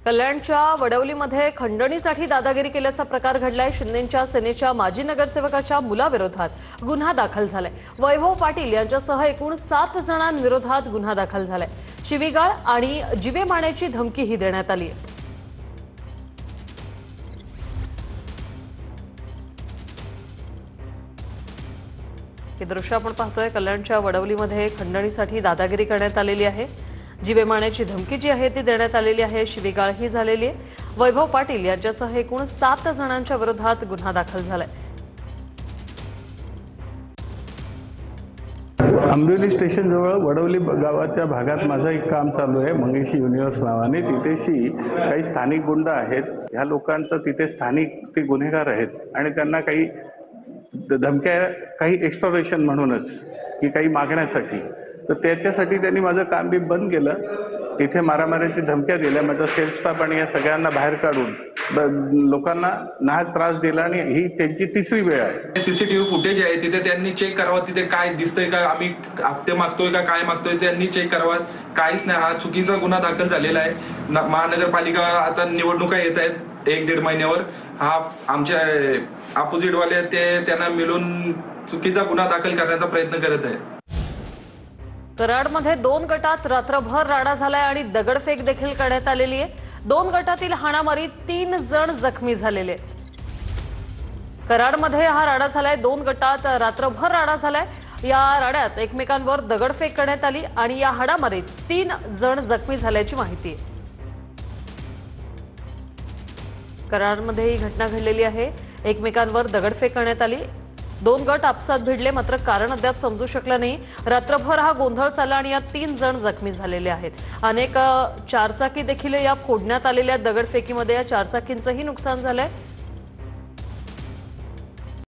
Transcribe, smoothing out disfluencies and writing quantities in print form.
कल्याणच्या वडवलीमध्ये खंडणीसाठी दादागिरी केल्याचा प्रकार घडलाय। शिंदेंच्या सेनेच्या माजी नगरसेवकाच्या मुलाविरोधात गुन्हा दाखल झालाय। वैभव पाटील यांच्यासह एकूण 7 जणांविरोधात गुन्हा दाखल झालाय। शिवीगाळ आणि जीवे मारण्याची धमकीही देण्यात आली आहे। हे दृश्य आपण पाहतोय। कल्याणच्या वडवलीमध्ये खंडणीसाठी दादागिरी करण्यात आलेली आहे। जीवे मारण्याची धमकी जी आहे ती देण्यात आलेली आहे। शिवीगाळ ही झालेली आहे। वैभव पाटील यांच्यासह एकूण 7 जणांच्या विरोधात गुन्हा दाखल झालाय। आंबिवली स्टेशन जवळ वडवली गावाच्या भागात माझं एक काम चालू आहे। मंगेशी युनिव्हर्स नावाने तिथेशी काही स्थानिक गुंड आहेत। ह्या लोकांचं तिथे स्थानिक ते गुन्हेगार आहेत आणि त्यांना काही धमक्या, काही एक्स्टॉर्शन म्हणूनच की काही मागण्यासाठी, तर त्याच्यासाठी त्यांनी माझं काम बी बंद केलं। तिथे मारामारीची धमक्या दिल्या। माझा सेल स्टाफ आणि या सगळ्यांना बाहेर काढून लोकांना नाहक त्रास दिला आणि ही त्यांची तिसरी वेळ आहे। सीसीटीव्ही फुटेज आहे तिथे त्यांनी चेक करावं, तिथे काय दिसतंय का, आम्ही हप्ते मागतोय का काय मागतोय त्यांनी चेक करावं। काहीच नाही, हा चुकीचा गुन्हा दाखल झालेला आहे। महानगरपालिका आता निवडणुका येत आहेत 1-1.5 महिन्यावर। हा आमच्या अपोजिट वाले त्यांना मिळून चुकीचा गुन्हा दाखल करण्याचा प्रयत्न करत आहे। कराडमध्ये 2 गटात रात्रभर राडा झालाय आणि दगडफेक देखील करण्यात आलेली आहे। 2 गटातील हाणामारीत 3 जण जखमी झालेले आहेत। कराडमध्ये हा राडा झालाय। 2 गटात रात्रभर राडा झालाय। या राड्यात एकमेकांवर दगडफेक करण्यात आली आणि या हाणामारीत 3 जण जखमी झाल्याची माहिती आहे। कराडमध्ये ही घटना घडलेली आहे। एकमेकांवर दगडफेक करण्यात आली। 2 गट आपसात भिडले, मात्र कारण अद्याप समजू शकलं नाही। रात्रभर हा गोंधळ चालला आणि यात 3 जण जखमी झालेले आहेत। अनेक चारचाकी देखील या फोडण्यात आलेल्या दगडफेकीमध्ये या चारचाकींचंही नुकसान झालंय।